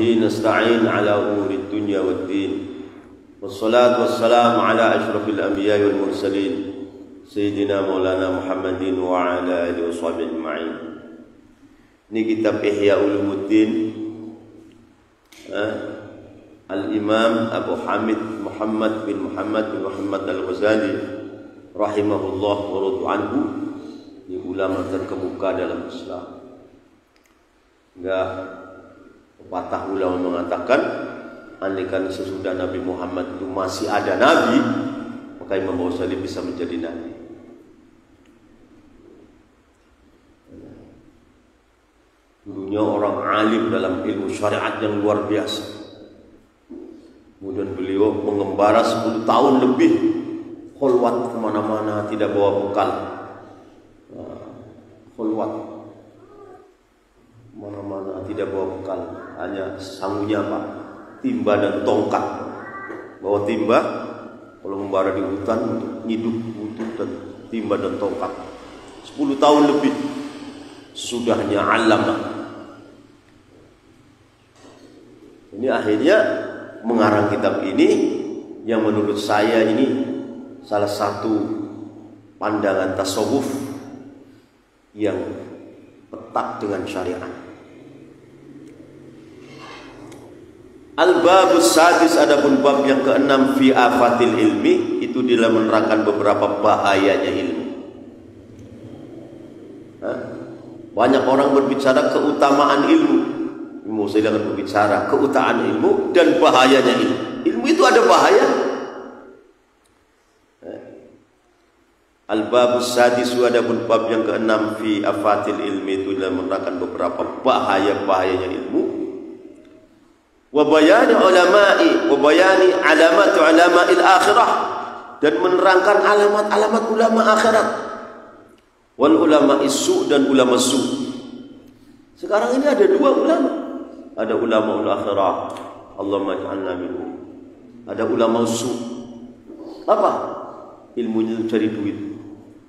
نستعين على أمور الدنيا والدين والصلاة والسلام على أشرف الأنبياء والمرسلين سيدنا مولانا محمد وعلى آله وصحبه أجمعين. Ini kitab Ihya Ulumuddin Al-Imam Abu Hamid Muhammad bin Muhammad Al-Ghazali rahimahullah wa radu anhu, ini ulama terkemuka dalam Islam. Enggak pepatah ulama mengatakan andaikan sesudah Nabi Muhammad itu masih ada nabi, maka Imam Ghazali bisa menjadi nabi. Dulunya orang alim dalam ilmu syariat yang luar biasa. Kemudian beliau mengembara 10 tahun lebih, kholwat kemana-mana, tidak bawa bekal. Kholwat kemana-mana, tidak bawa bekal. Hanya sangunya apa? Timba dan tongkat. Bawa timba, kalau membara di hutan untuk nyidup butuh dan timba dan tongkat. 10 tahun lebih. Sudahnya alama. Ini akhirnya mengarang kitab ini yang menurut saya ini salah satu pandangan tasawuf yang petak dengan syariat. Al-babus sadis, adapun bab yang ke-6 fi afatil ilmi, itu dalam menerangkan beberapa bahayanya ilmu. Banyak orang berbicara keutamaan ilmu. Saya akan berbicara keutamaan ilmu dan bahayanya ilmu. Ilmu itu ada bahaya. Al-babus sadis, adapun bab yang ke-6 fi afatil ilmi, itu dalam menerangkan beberapa bahayanya ilmu. Wa bayani ulama'i wa bayani alamat ulama'il akhirah, dan menerangkan alamat-alamat ulama akhirat. Wal ulama isu dan ulama su. Sekarang ini ada dua ulama. Ada ulama ul akhirah, Allahumma ij'alna minhum. Ada ulama su. Apa? Ilmunya cari duit,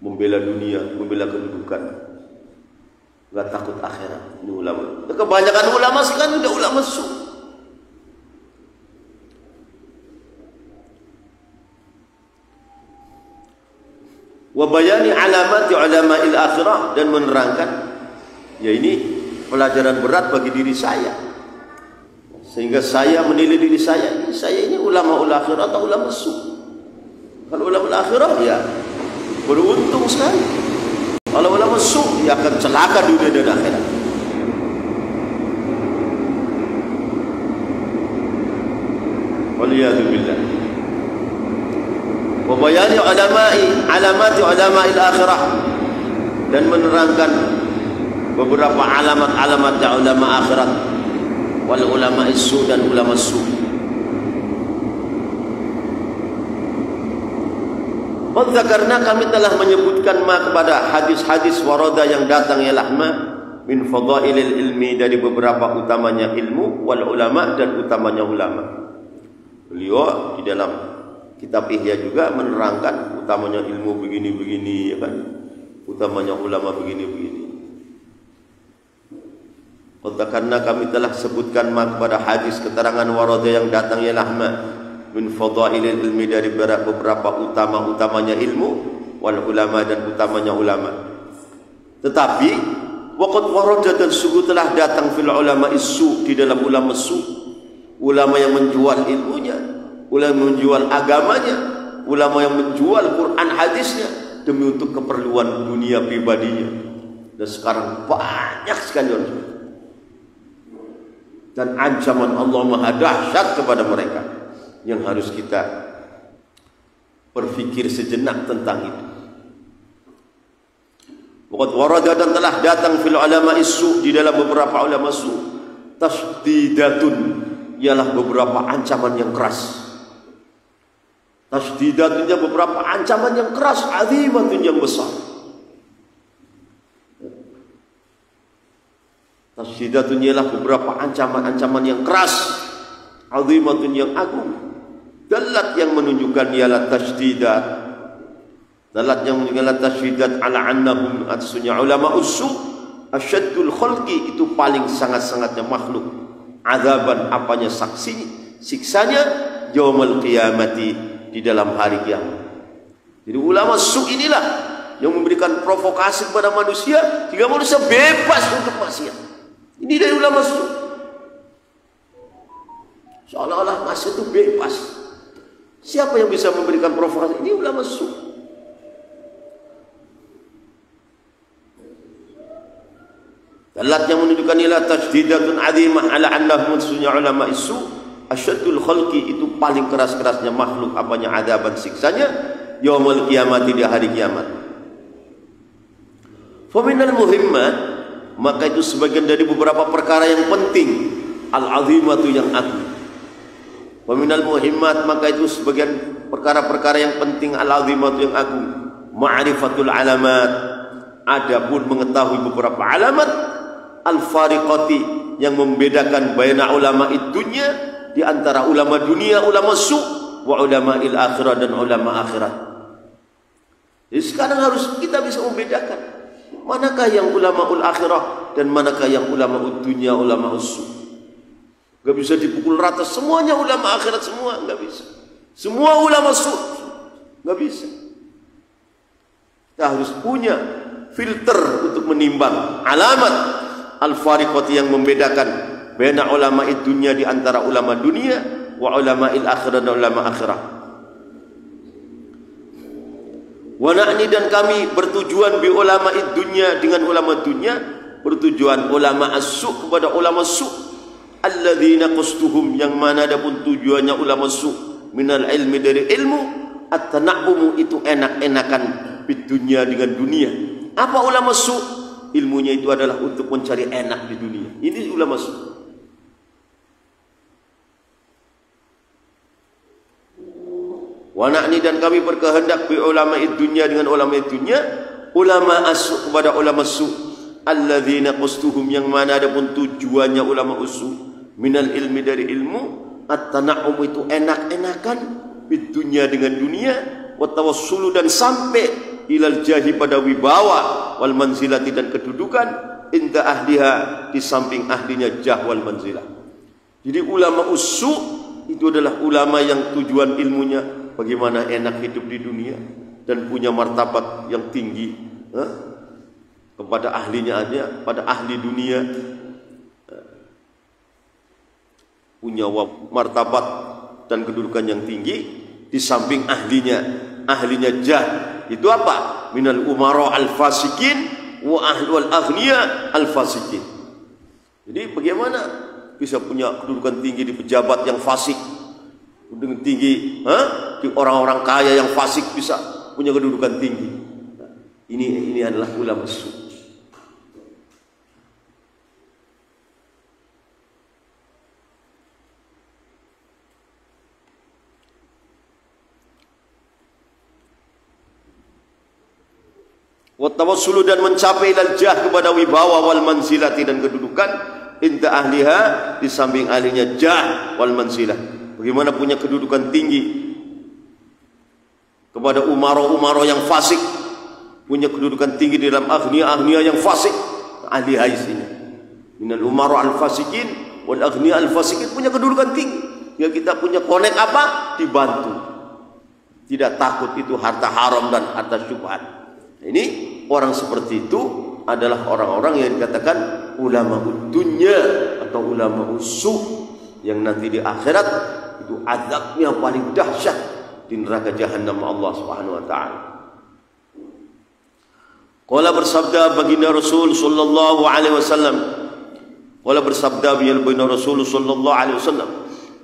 membela dunia, membela kedudukan, enggak takut akhirat. Ini ulama. Kebanyakan ulama sekarang udah ulama su. Wa bayani alamati ulama'il akhirah, dan menerangkan, ya ini pelajaran berat bagi diri saya, sehingga saya menilai diri saya ini ulama ul akhirah atau ulama su. Kalau ulama ul akhirah ya beruntung sekali. Kalau ulama su ya akan celaka dunia dan akhirat. Waliyadu billah. Wa bayani alamati ulama'il akhirah, dan menerangkan beberapa alamat-alamat ulama akhirat. Wal ulama isu dan ulama su. Qad dzakarna, kami telah menyebutkan kepada hadis-hadis warada yang datang ialah min fadailil ilmi, dari beberapa utamanya ilmu, wal ulama, dan utamanya ulama. Beliau di dalam kitab Ihya juga menerangkan utamanya ilmu begini-begini, ya kan? Utamanya ulama begini-begini. Karena kami telah sebutkan kepada hadis keterangan warada yang datang ialah min fadailil ilmi, dari beberapa utamanya ilmu, wal ulama, dan utamanya ulama. Tetapi waqad warada, dan sungguh telah datang fil ulama isu, di dalam ulama su, ulama yang menjual ilmunya, ulama menjual agamanya, ulama yang menjual Quran hadisnya demi untuk keperluan dunia pribadinya. Dan sekarang banyak sekali orang, dan ancaman Allah maha dahsyat kepada mereka, yang harus kita berfikir sejenak tentang itu. Waqad warada, dan telah datang fil ulama isu, di dalam beberapa ulama su, tasdidatun, ialah beberapa ancaman yang keras. Tasdidatnya beberapa ancaman yang keras, azimatun yang besar. Tasdidatun ialah beberapa ancaman-ancaman yang keras, azimatun yang agung. Dalat yang menunjukkan ialah tasdidat. Dalat yang menunjukkan ialah tasdidat ala annahum, atasnya ulama usu, asyaddul khalqi, itu paling sangat-sangatnya makhluk. azaban apanya siksanya yaumul qiyamati di dalam hari kiamat. Jadi ulama su inilah yang memberikan provokasi kepada manusia sehingga manusia bebas untuk maksiat. Ini dari ulama su. Seolah-olah maksiat itu bebas. Siapa yang bisa memberikan provokasi? Ini ulama su. Dalat yang menunjukkan ila tajdidatun azimah ala annahum sunnya ulama isu asyadul khalqi, itu paling keras-kerasnya makhluk apanya adaban siksanya yaumul qiyamati di hari kiamat. Faminal muhimmat, maka itu sebagian dari beberapa perkara yang penting, al-azimatu yang agung. Faminal muhimmat, maka itu sebagian perkara-perkara yang penting, al-azimatu yang agung, ma'rifatul alamat, adapun mengetahui beberapa alamat al-fariqati yang membedakan baina ulama dunya, di antara ulama dunia, ulama su, wa ulama akhirah, dan ulama akhirat. Jadi sekarang harus kita bisa membedakan manakah yang ulama akhirah dan manakah yang ulama dunia, ulama su. Gak bisa dipukul rata semuanya ulama akhirat semua, gak bisa. Semua ulama su, gak bisa. Kita harus punya filter untuk menimbang alamat al-fariqati yang membedakan baina ulama dunia, di antara ulama dunia, wa ulama akhirah, dan ulama akhirah. Wa na'ni, dan kami bertujuan bi ulama dunia, dengan ulama dunia bertujuan ulama as-su kepada ulama su, alladzina qastuhum, yang mana adapun tujuannya ulama su minal ilmi, dari ilmu, at-tana'umu, itu enak-enakan bid dunia, dengan dunia. Apa ulama su? Ilmunya itu adalah untuk mencari enak di dunia. Ini ulama su. Wa na'ni, dan kami berkehendak bi ulama dunia, dengan ulama dunia, ulama asu kepada ulama su, alladzina qastuhum, yang mana adapun tujuannya ulama usu minal ilmi, dari ilmu, at-tana'um, itu enak-enakan bid dunia, dengan dunia, wa tawassulu, dan sampai ilal jahi, pada wibawa, wal manzilati, dan kedudukan, inda ahliha, di samping ahlinya jah wal manzilah. Jadi ulama usu itu adalah ulama yang tujuan ilmunya bagaimana enak hidup di dunia dan punya martabat yang tinggi kepada ahlinya aja, pada ahli dunia, punya martabat dan kedudukan yang tinggi di samping ahlinya jah. Itu apa? Minal umara al-fasikin wa ahlul aghniya al-fasikin. Jadi bagaimana bisa punya kedudukan tinggi di pejabat yang fasik, kedudukan tinggi di orang-orang kaya yang fasik, bisa punya kedudukan tinggi. Ini adalah ulama su. Wattawassulu, dan mencapai ilal jah, kepada wibawa, wal manzilati, dan kedudukan, inda ahliha, di samping ahlinya jah wal manzilah. Bagaimana punya kedudukan tinggi kepada umaro yang fasik, punya kedudukan tinggi di dalam aghnia yang fasik, ahliha isinya. Minal umaro al fasikin wal aghnia al fasikin, punya kedudukan tinggi. Ya, kita punya konek apa? Dibantu. Tidak takut itu harta haram dan harta syubhat. Ini orang seperti itu adalah orang-orang yang dikatakan ulama dunya atau ulama usu, yang nanti di akhirat itu azabnya paling dahsyat di neraka jahanam Allah Subhanahu wa taala. Qala, bersabda baginda Rasul sallallahu alaihi wasallam, qala bersabda baginda Rasul sallallahu alaihi wasallam,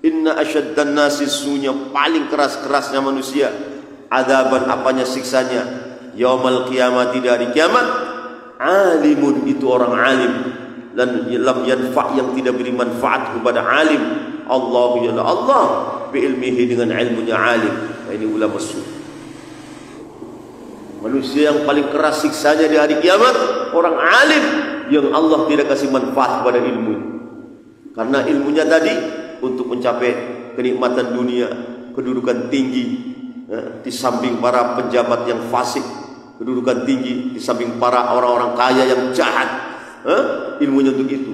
inna asyaddan nasi, sunya paling keras-kerasnya manusia, azaban apanya siksanya, yaumal qiyamati, dari kiamat, alimun, itu orang alim, dan lam yanfa, yang tidak beri manfaat kepada alim, Allahu ya Allah bi ilmihi, dengan ilmunya alim. Nah, ini ulama su. Manusia yang paling keras siksanya di hari kiamat, orang alim yang Allah tidak kasih manfaat kepada ilmu, karena ilmunya tadi untuk mencapai kenikmatan dunia, kedudukan tinggi, di samping para pejabat yang fasik, kedudukan tinggi di samping para orang-orang kaya yang jahat, ilmunya untuk itu.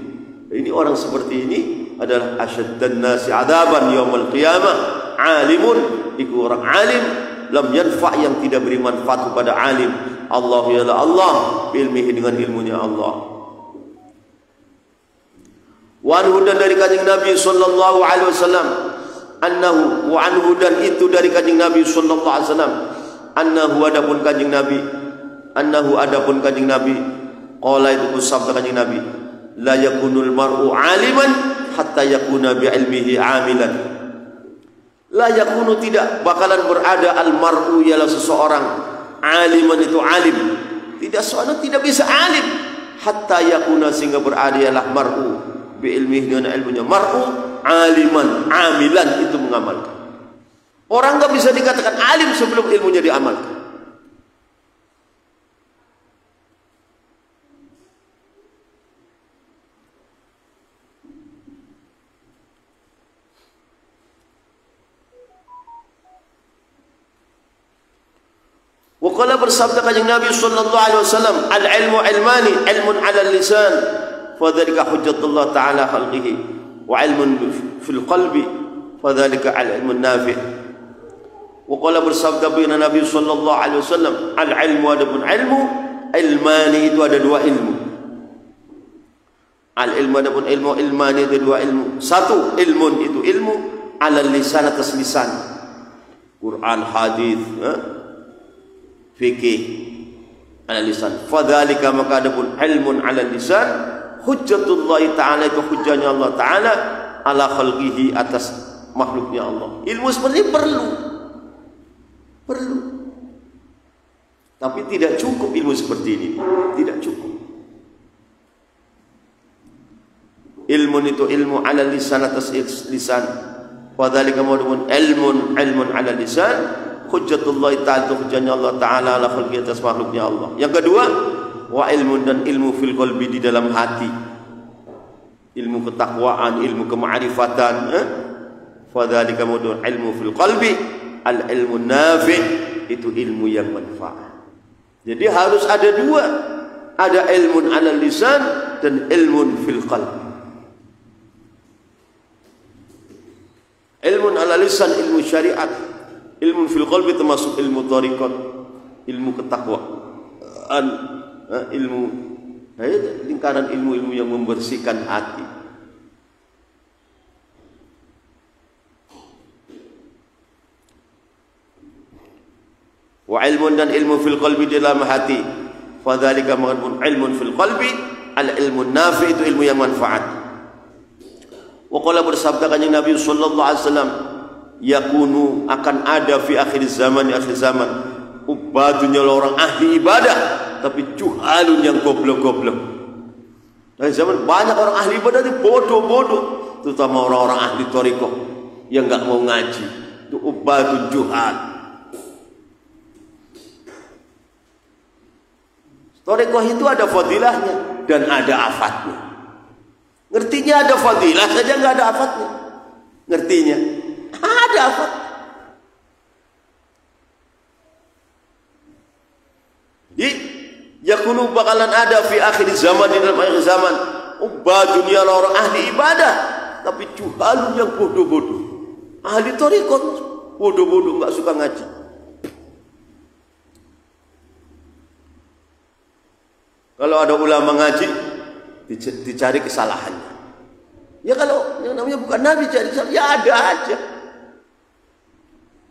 Ini orang seperti ini adalah asyaddan nasi adaban yaumil qiyamah alimun, iku orang alim lam yanfa, yang tidak beri manfaat kepada alim. Allah ya Allah ilmihi, dengan ilmunya Allah. Wa anhu, dan dari kanjeng Nabi sallallahu alaihi wasallam, annahu, wa anhu, dan itu dari kanjeng Nabi sallallahu alaihi wasallam, annahu, adapun kanjeng Nabi, annahu, adapun kanjeng Nabi, qala, itu sabda kanjeng Nabi, la yakunul mar'u aliman hatta yakuna bi ilmihi amilan. La yakunu, tidak bakalan berada, al mar'u, ialah seseorang, aliman itu alim, tidak seorang tidak bisa alim, hatta yakuna, sehingga berada ialah mar'u bi ilmihi, dengan ilmunya, mar'u aliman, amilan, itu mengamalkan. Orang enggak bisa dikatakan alim sebelum ilmunya diamalkan. Waqala, bersabda kanjeng Nabi sallallahu alaihi wasallam, al-ilmu ilmani, ilmun 'ala lisan fadzalika hujjatullah ta'ala khalqihi, wa ilmun fil qalbi fadzalika al-ilmun nafi'. Waqala, bersabda Nabi sallallahu alaihi wasallam, al-ilmu, adapun ilmu, ilmani, itu ada dua ilmu. Al-ilmu, adapun ilmu, ilmani, itu dua ilmu. Satu, ilmun, itu ilmu 'ala lisan, atas lisan, Quran, hadis, fikih, ala lisan. Fadzalika, maka adapun ilmun ala lisan, hujjatullah ta'ala, itu hujjahnya Allah ta'ala, ala khalqihi, atas makhluknya Allah. Ilmu seperti ini perlu, tapi tidak cukup ilmu seperti ini, tidak cukup. Ilmun itu ilmu ala lisan, atas lisan. Fadzalika, adapun ilmun ala lisan, hujjatullah ta'ala, itu hujjahnya Allah ta'ala, ala khalqi, atas makhluknya Allah. Yang kedua, wa ilmun, dan ilmu fil qalbi, di dalam hati, ilmu ketakwaan, ilmu kemaarifatan. Fadzalika, mudun ilmu fil qalbi, al ilmu nafi', itu ilmu yang manfaat. Jadi harus ada dua, ada ilmun ala lisan dan ilmun fil qalbi. Ilmun ala lisan, ilmu syariat. Ilmu fil qalbi termasuk ilmu thariqat, ilmu ketakwaan, ilmu, lingkaran ilmu-ilmu yang membersihkan hati. Wa ilmun, dan ilmu fil qalbi, di dalam hati. Fadzalika, maqadun ilmun fil qalbi, al ilmu nafi', itu ilmu yang manfaat. Wa qala, bersabda kanjeng Nabi sallallahu alaihi wasallam, yakunu, akan ada fi akhir zaman, di akhir zaman, ubadunya orang ahli ibadah, tapi juhalun, yang goblok-goblok. Dari zaman banyak orang ahli ibadah itu bodoh-bodoh, terutama orang-orang ahli thariqah yang enggak mau ngaji, itu ubadun juhal. Thariqah itu ada fadilahnya dan ada afatnya. Ngertinya ada fadilah saja, enggak ada afatnya. Ngertinya ada apa? Jadi yakunu, bakalan ada fi akhir zaman, di dalam akhir zaman, ubadunya orang ahli ibadah, tapi juhalun, yang bodoh-bodoh. Ahli thariqat bodoh-bodoh, enggak suka ngaji. Kalau ada ulama ngaji, dicari kesalahannya. Ya kalau yang namanya bukan Nabi cari kesalahan, ya ada aja.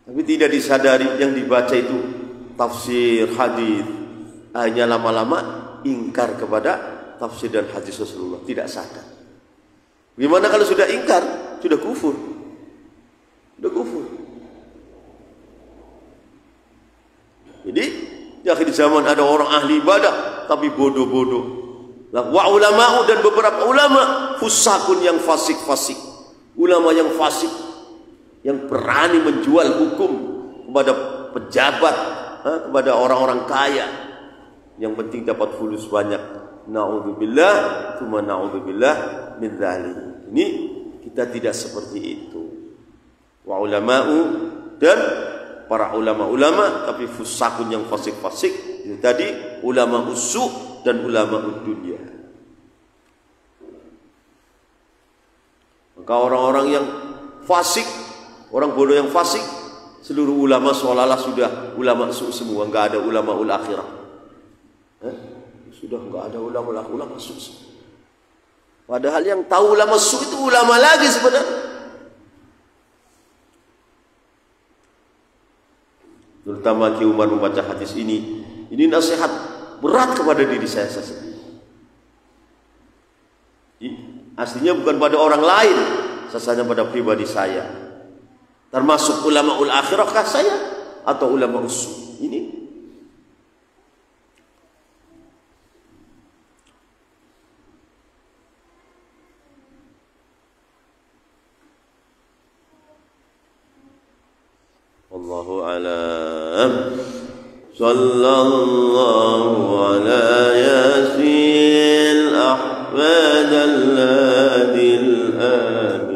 Tapi tidak disadari, yang dibaca itu tafsir hadis, hanya lama-lama ingkar kepada tafsir dan hadis Rasulullah, tidak sadar. Gimana kalau sudah ingkar, sudah kufur, sudah kufur. Jadi di akhir zaman ada orang ahli ibadah tapi bodoh-bodoh. Wa ulama'u, dan beberapa ulama fusakun, yang fasik-fasik, ulama yang fasik, yang berani menjual hukum kepada pejabat, kepada orang-orang kaya, yang penting dapat fulus banyak. Na'udzubillah, tsumma na'udzubillah min dzalik. Ini kita tidak seperti itu. Wa ulama'u, dan para ulama-ulama tapi fusakun, yang fasik-fasik. Itu tadi ulama usu dan ulama dunia. Kau orang-orang yang fasik, orang bodoh yang fasik, seluruh ulama seolah-olah sudah ulama semua, enggak ada ulama ul akhirah. Sudah enggak ada ulama su. Padahal yang tahu ulama su itu ulama lagi sebenarnya. Terutama Ki Umar membaca hadis ini nasihat berat kepada diri saya sendiri. Aslinya bukan pada orang lain, sesanya pada pribadi saya. Termasuk ulama ul akhirah kah saya atau ulama usul? Ini Wallahu a'lam. Sallallahu ala yasin ahmad alladhi al